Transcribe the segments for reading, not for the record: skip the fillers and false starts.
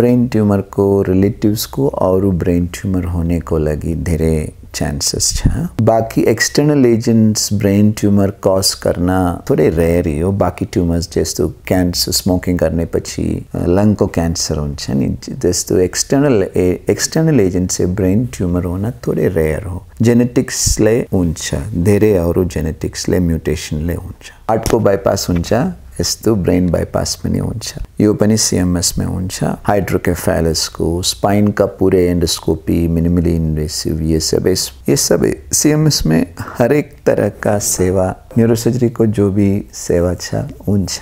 Brain tumour को relatives को और ब्रेन ट्यूमर होने को लगी धेरै चांसेस छ। बाकी external agents brain tumour cause करना थोड़े रेयर ही हो। बाकी ट्यूमर्स जस्तो कैंसर स्मोकिंग करने पछि लंग को कैंसर हुन्छ नि, जस्तो एक्सटर्नल एजेंट से ब्रेन ट्यूमर होना थोड़े रेयर हो। जेनेटिक्स ले हुन्छ, धेरै अरु जेनेटिक्स ले म्यूटेशन ले हुन्छ। हार्ट को बाइपास हुन्छ, यस्तो ब्रेन बाइपास पनि हुन्छ। यो पनि सीएमएस में हुन्छ। हाइड्रोकेफेलस को, स्पाइन का पूरे एंडोस्कोपी, मिनिमली इन्वेसिव, ये सब सीएमएस में हर एक तरह का सेवा न्यूरोसर्जरी को जो भी सेवा छ हुन्छ।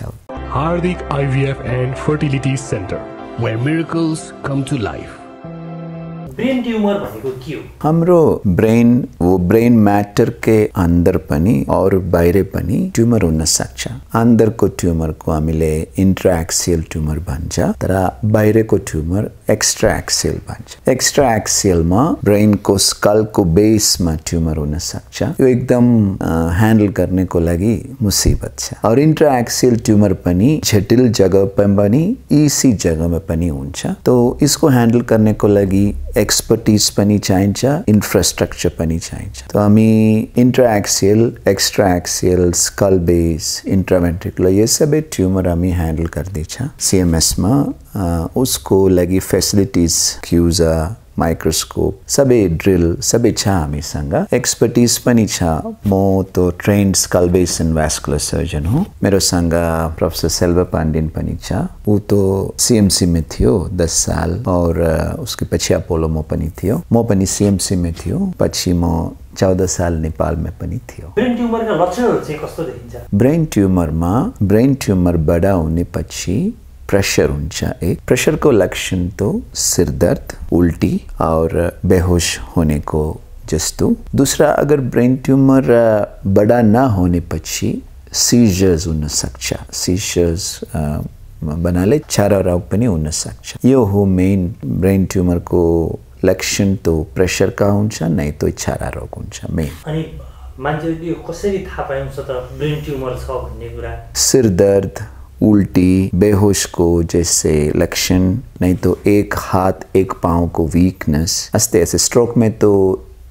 Hardik IVF and Fertility Center, where miracles come to life. Brain tumour भनेको के हो? हाम्रो ब्रेन वो ब्रेन मैटर के अंदर पनि और बाहिर पनि ट्यूमर हुन सक्छ। अंदरको ट्यूमर को हामीले इंट्राएक्सियल ट्यूमर भन्छ, तर बाहिरको ट्यूमर एक्स्ट्राएक्सियल भन्छ। एक्स्ट्राएक्सियल मा ब्रेन को स्कल को बेस मा ट्यूमर हुन सक्छ। यो एकदम ह्यान्डल गर्ने को लागि मुसीबत छ। और इंट्राएक्सियल ट्यूमर पनि जटिल जगह पर पनि इसी जगह में पनि हुन्छ। तो इसको ह्यान्डल गर्ने को लागि एक्सपर्टीज पनि चाहिन्छ, इन्फ्रास्ट्रक्चर पनि चाहिन्छ। तो हामी इंट्राएक्सियल, एक्स्ट्राएक्सियल, स्कल बेस, इंट्रावेंट्रिकुलर ये सबै ट्यूमर हामी ह्यान्डल गर्दैछ सीएमएस मा। उसको लागि फैसिलिटीज क्यूजा, माइक्रोस्कोप, सबै ड्रिल सबै छ हामीसँग। एक्सपर्टीज पनि छ। म तो trained skull base and vascular surgeon हो। मेरो सँग प्रोफेसर सेल्वा पाण्डेन पनि छ। ऊ तो सीएमसी में थियो 10 साल और उसके पछि अपोलो म पनि थियो। म पनि सीएमसी में थियो। पछि म 14 साल नेपाल में पनि थियो। ब्रेन ट्यूमर का लक्षणहरु चाहिँ कस्तो देखिन्छ? ब्रेन ट्यूमर मा ब्रेन ट्यूमर बड़ा होने पछि प्रेशर हुन्छ। एक प्रेशर को लक्षण तो सिर दर्द, उल्टी और बेहोश होने को जस्तो। दूसरा, अगर ब्रेन ट्यूमर बड़ा ना होने पछि सीजर्स हुन सक्छ। सीजर्स बनाले छारा रोग पनि हुन सक्छ। यो हो मेन ब्रेन ट्यूमर को लक्षण। तो प्रेशर का हुन्छ, नहीं तो छारा रोग हुन्छ मेन। अनि मान्छेले यो कसरी थाहा पाउँछ त ब्रेन ट्यूमर छ भन्ने कुरा? सिर दर्द, उल्टी, बेहोश को जैसे लक्षण, नहीं तो एक हाथ एक पाँव को वीकनेस। अस्ते ऐसे स्ट्रोक में तो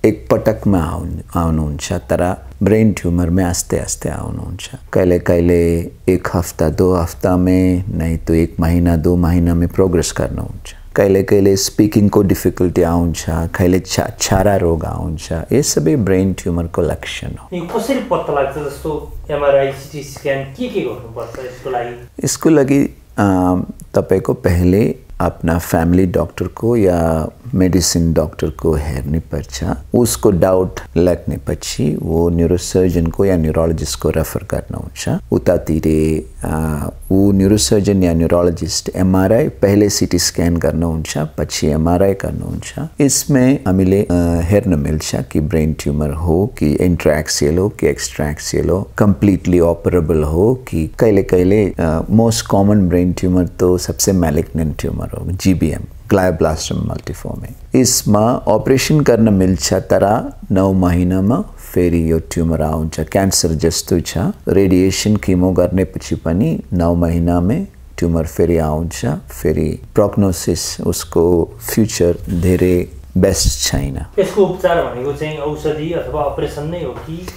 एक पटक में आउनुहुन्छ, तर ब्रेन ट्यूमर में आस्ते आस्ते आउनुहुन्छ। कहिले एक हफ्ता 2 हफ्ता में, नहीं तो 1 महीना 2 महीना में प्रोग्रेस गर्नुहुन्छ। कहिले स्पीकिंग को डिफिकल्टी आउँछ, कहिले छारा रोग आउँछ। ये सबै ब्रेन ट्यूमर को लक्षण हो। यो कसरी पत्ता लाग्छ? जस्तो एमआरआई, सीटी स्क्यान के गर्नुपर्छ यसको लागि? इसको लागि तपाईको पहले अपना फैमिली डॉक्टर को या मेडिसिन डॉक्टर को हेर्ने पर्छ। उसको डाउट लाग्ने पछि वो न्यूरोसर्जन को या न्यूरोलॉजिस्ट को रेफर गर्नुहुन्छ। उतातिरे वो न्यूरोसर्जन या न्यूरोलॉजिस्ट एमआरआई पहले सीटी स्क्यान गर्नुहुन्छ, पछि एमआरआई गर्नुहुन्छ। इसमें हामीले हेर्न मिल्छ कि ब्रेन ट्यूमर हो कि इंट्राएक्सियल हो कि एक्स्ट्राएक्सियल हो, कम्प्लीटली ऑपरेबल हो कि कहिले मोस्ट कॉमन ब्रेन ट्यूमर तो सबसे मैलिग्नेंट ट्यूमर हो, जीबीएम, ग्लायोब्लास्टोमा मल्टीफॉर्मे। इसमा ऑपरेशन गर्न मिल्छ, तर 9 महिनामा फेरि यो ट्यूमर आउँछ। कैंसर जस्तो छ। रेडिएशन कीमो गर्ने पछि पनि 9 महिना में ट्यूमर फेरि आउँछ। फेरि प्रोग्नोसिस, उसको फ्यूचर धेरै बेस्ट छैन। यसको उपचार भनेको चाहिँ औषधि अथवा अपरेसन नै हो कि?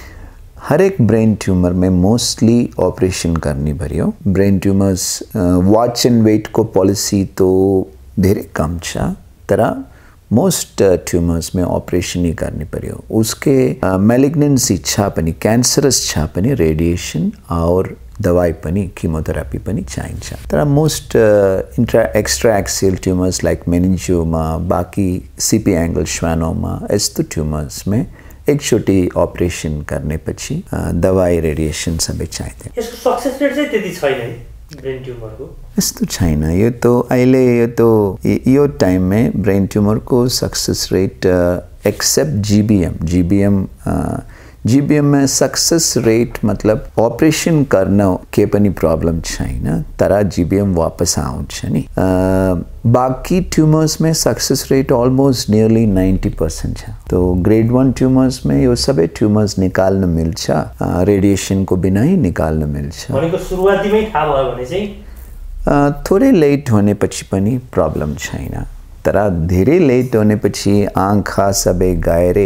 हर एक ब्रेन ट्यूमर में मोस्टली ऑपरेशन करनी पर्यो। Brain tumours watch and wait को पॉलिसी तो धेरै कम छ, तर मोस्ट ट्यूमर्स में ऑपरेशन ही करनी पर्यो। उसके मैलिग्नेंसी छ पनि, कैंसरस छ पनि, रेडिएशन और दवाई पनि, कीमोथेरापी पनि चाहिन्छ। तर मोस्ट एक्स्ट्राएक्सियल ट्यूमर्स लाइक मेनिन्जियोमा, बाकी सीपी एंगल श्वानोमा, यस्तो ट्यूमर्स में एकचोटि ऑपरेशन करने पछि दवाई, रेडिएशन सबै चाहिन्छ। यसको सक्सेस रेट चाहिँ त्यति छैन है ब्रेन ट्यूमर को? यस्तो छैन। यो तो अहिले यो टाइम में ब्रेन ट्यूमर को सक्सेस रेट एक्सेप्ट जीबीएम में सक्सेस रेट मतलब ऑपरेशन करना के पनि प्रॉब्लम छैन, तर जीबीएम वापस आउँछ नि। बाकी ट्यूमर्स में सक्सेस रेट ऑलमोस्ट नियरली 90% छ। तो ग्रेड 1 ट्यूमर्स में यो सबै ट्यूमर्स निकाल्न मिल्छ, रेडिएशन को बिना ही निकाल्न मिल्छ। भनेको सुरुवातीमै थाहा भयो भने चाहिँ थोरै लेट होनेपछि पनि प्रब्लम छैन, तर धेरै लेट होनेपछि आँखा सबै गएर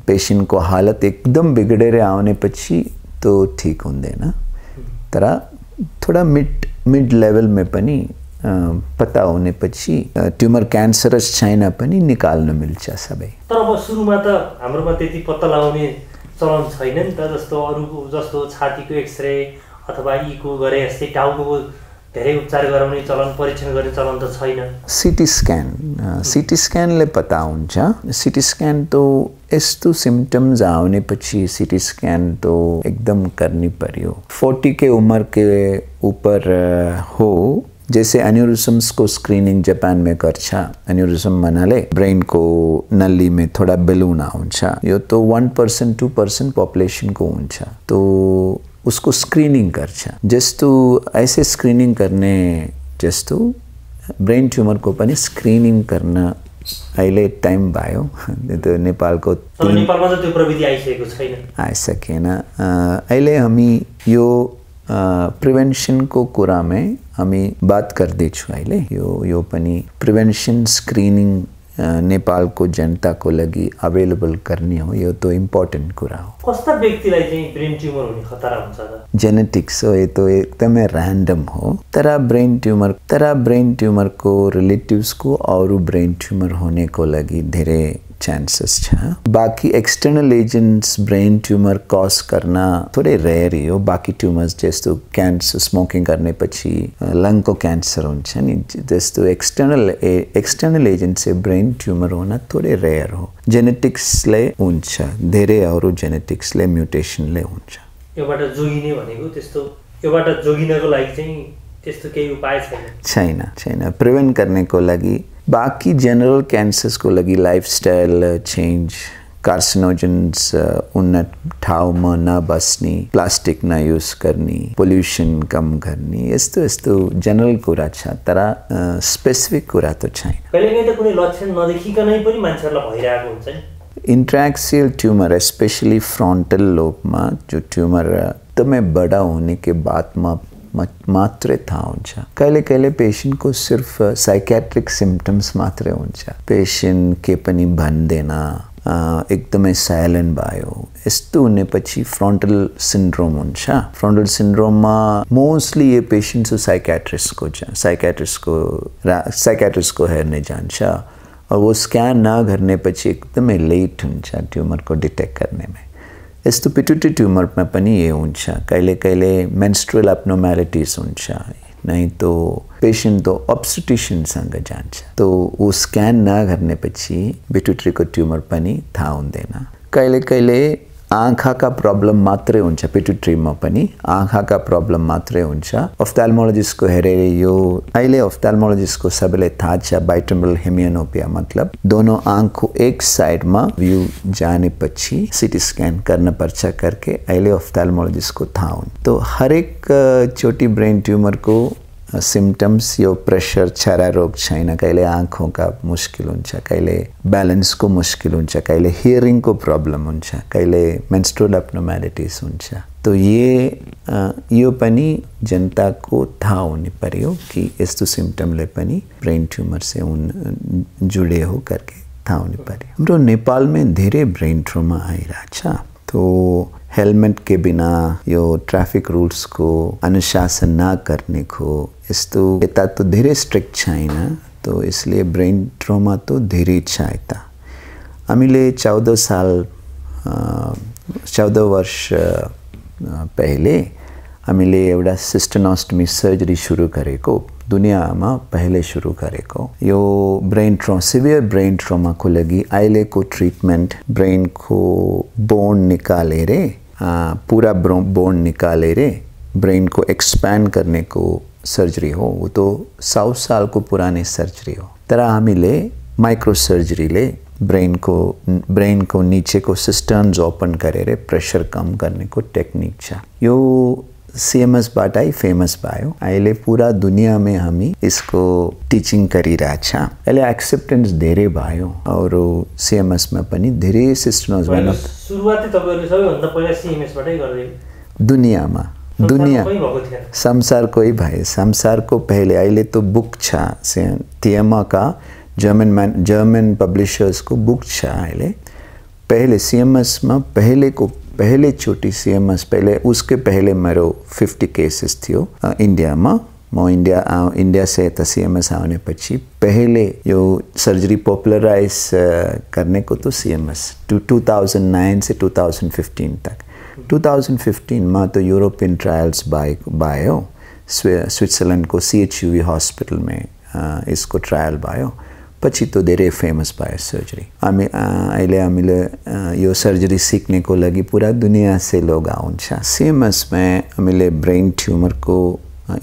पेशेंट को हालत एकदम बिगड़ेर आउनेपछि तो ठीक हुँदैन, तर थोड़ा मिड लेवल में पनि पता होनेपछि ट्युमर क्यान्सरस छैन पनि निकाल्न मिल्छ सबै। तर अब सुरुमा त हाम्रोमा त्यति पत्ता लगाउने चलन छैन नि त, जस्तो अरूको जस्तो छातीको एक्सरे अथवा इको गरे जस्तै टाउको धेरै उपचार गराउने चलन, परीक्षण गर्ने चलन त छैन। सिटी स्क्यानले पता हुन्छ। सिटी स्क्यान तो यस्तो सिम्टम्स आउनेपछि सिटी स्क्यान तो एकदम करनी पर्यो। 40 के उम्र के ऊपर हो, जैसे एन्यूरिज्म्स को स्क्रीनिंग जापान में गर्छ। एन्यूरिज्म भन्नाले ब्रेन को नली में थोड़ा बेलुन हुन्छ, यो तो 1% 2% पॉपुलेशन को हुन्छ, तो उसको स्क्रीनिंग गर्छ। जस्तो ऐसे स्क्रीनिंग करने जस्तो ब्रेन ट्यूमर को पनि स्क्रीनिंग गर्न अहिले टाइम भयो। तो नेपालको नेपालमा त त्यो प्रविधि आइसकेको छैन, आइसकेन। अहिले हामी यो प्रिभेन्सन को कुरा में हामी बात गर्दैछौँ। अहिले यो पनि प्रिभेन्सन स्क्रीनिंग नेपाल को जनता को लागि अवेलेबल करनी हो, यो तो इम्पोर्टेंट कुरा हो। कस्ता व्यक्तिलाई चाहिँ ब्रेन ट्युमर हुने खतरा हुन्छ त? जेनेटिक्स हो, ये तो एकदमै र्यान्डम हो। तर ब्रेन ट्युमर को रिलेटिव्स को और ब्रेन ट्युमर होने को लागि धेरै चान्सेस छ। बाकी external agents brain tumour cause करना थोड़े रेयर ही हो। बाकी ट्युमर्स जस्तो क्यान्सर, स्मोकिङ गर्नेपछि लङको क्यान्सर हुन्छ नि, जस्तो एक्सटर्नल एजेंट से ब्रेन ट्युमर होना थोड़े रेयर हो। जेनेटिक्सले हुन्छ, धेरै अरू जेनेटिक्सले म्युटेसनले हुन्छ। योबाट जोगिने भनेको त्यस्तो, योबाट जोगिनको लागि चाहिँ त्यस्तो केही उपाय छैन। प्रिभेन्ट गर्नेको लागि बाकी जनरल कैंसर्स को लगी लाइफस्टाइल चेंज, कार्सिनोजेन्स उन्न ठाउँमा नबस्ने, प्लास्टिक न युज करनी, पोल्यूशन कम करनी, यस्तो जनरल कुरा छ, तर स्पेसिफिक कुरा त छैन। कहिलेकाहीँ त कुनै लक्षण नदेखिकनै पनि मान्छेहरुलाई भइरहेको हुन्छ नि। इंट्रैक्सियल ट्यूमर स्पेशली फ्रंटल लोब में जो ट्यूमर एकदमै बड़ा होने के बाद मात्रै थाहा हुन्छ। कहिले पेशेंट को सिर्फ साइकेट्रिक सिम्टम्स मात्रै हुन्छ, पेशेंट के पनि भन्दैन, एकदमै साइलेंट भयो। यस्तो हुनेपछि फ्रंटल सिन्ड्रोम हुन्छ। फ्रंटल सिन्ड्रोम में मोस्टली ये पेशेंट साइकेट्रिस्ट को हेर्ने जान्छ, और वो स्कैन न गर्नेपछि एकदमै लेट हुन्छ ट्यूमर को डिटेक्ट करने में। यस्तो पिट्युटरी ट्यूमर में पनि ये हुन्छ। कहिले मेन्स्ट्रुअल एब्नॉर्मैलिटीज हुन्छ, नहीं तो पेशेंट तो ऑब्स्टेट्रिशियनसँग जान्छ, तो वो स्कैन न गर्नेपछि पिट्युटरी को ट्यूमर पनि थाहा हुँदैन। कहिले आँखा का प्रॉब्लम मात्रै हुन्छ, पिट्युटरी में पनि आँखा का प्रॉब्लम मात्रै हुन्छ। ऑफ्थेल्मोलॉजिस्ट को हेरेर यो अहिले ऑफ्थेल्मोलॉजिस्ट को सबैले थाहा छ, बाइटेम्परल हेमियोनोपिया मतलब दोनों आँख को एक साइड में व्यू जानेपछि सीटी स्कैन करना पर्छ करके अहिले ऑफ्थेल्मोलॉजिस्ट को थाहा हुन्छ। तो हरेक छोटी ब्रेन ट्यूमर को सिम्टम्स यो प्रेशर, छारा रोग छैन, कहिले आँखों का मुश्किल हुन्छ, कहिले बैलेंस को मुश्किल हुन्छ, कहिले हियरिंग को प्रॉब्लम हुन्छ, कहिले मेन्स्ट्रुअल एब्नॉर्मैलिटीज हुन्छ। तो यो पनि जनता को थाहा हुनु पर्यो कि यस्तो सिम्टमले पनि ब्रेन ट्यूमर से जुड़े हो करके थाहा हुनु पर्यो। हाम्रो नेपाल में धेरै ब्रेन ट्रमा आइरहेछ, तो हेलमेट के बिना यो ट्रैफिक रूल्स को अनुशासन न करने को यस्तो यता तो धेरै स्ट्रिक्ट छैन, तो इसलिए ब्रेन ट्रमा तो धेरै छ यता। हामीले 14 वर्ष पहले हामीले एउटा सिस्टेनोस्टमी सर्जरी शुरू गरेको, दुनिया में पहले शुरू गरेको। यो सिवियर ब्रेन ट्रमा को लागि अहिले को ट्रीटमेंट ब्रेन को बोन निकालेर, पूरा बोन निकालेर ब्रेन को एक्सपैंड करने को सर्जरी हो। वो तो 100 साल को पुरानी सर्जरी हो, तर हामीले माइक्रो सर्जरी ले ब्रेन को नीचे को सिस्टर्न्स ओपन गरेर प्रेशर कम करने को टेक्निक छ। यो CMS बाट ही फेमस भयो। अहिले पूरा दुनिया में हामी इसको टीचिंग गरिरहेछ। अहिले एक्सेप्टेन्स धेरै भयो, और CMS में पनि धेरै सिस्टर्न्स सुरुवाती तपाईहरुले सबैभन्दा पहिला CMS बाटै गर्दै दुनियामा दुनिया कोही भएको थिएन संसारको भए संसारको पहले अहिले तो बुक छ तिएमा का जर्मन पब्लिशर्स को बुक छ अहिले पहले सीएमएस में पहले छोटी सीएमएस पहले उसके पहले मेरो 50 केसेस थियो इंडिया में म इंडिया से त सीएमएस आने पछि पहले यो सर्जरी पॉपुलराइज करने को तो सीएमएस 2009 से 2015 तक 2015 में तो यूरोपियन ट्रायल्स भयो स्विट्जरलैंड को CHUV हॉस्पिटल में इसको ट्रायल भयो पछि तो धेरै फेमस भयो सर्जरी अहिले हामीले यो सर्जरी सीखने को लागि पूरा दुनिया से लोग आउँछ सीएमएस में हामीले ब्रेन ट्यूमर को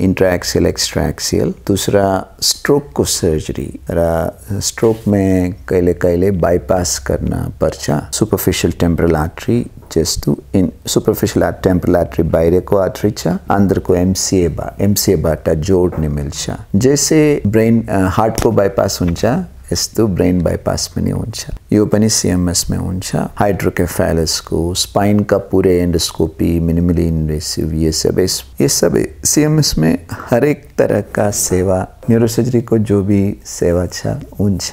इंट्राएक्सियल एक्स्ट्राएक्सियल दूसरा स्ट्रोक को सर्जरी र स्ट्रोक में कहिले बाईपास करना पर्छ सुपरफिशियल टेम्पोरल आर्टरी जस्तो इन सुपरफिशियल टेम्पोरल आर्टरी बाहिरको आर्टरी छ अंदरको एमसीए बाट जोड्ने मिल्छ जैसे ब्रेन हार्ट को बाईपास हुन्छ यस्तो ब्रेन बाईपास पनि हुन्छ यो पनि सीएमएस में हुन्छ हाइड्रोकेफेलस को स्पाइन का पूरे एंडोस्कोपी मिनिमली इन्वेसिव ये सब सीएमएस में हर एक तरह का सेवा न्यूरोसर्जरी को जो भी सेवा छ हुन्छ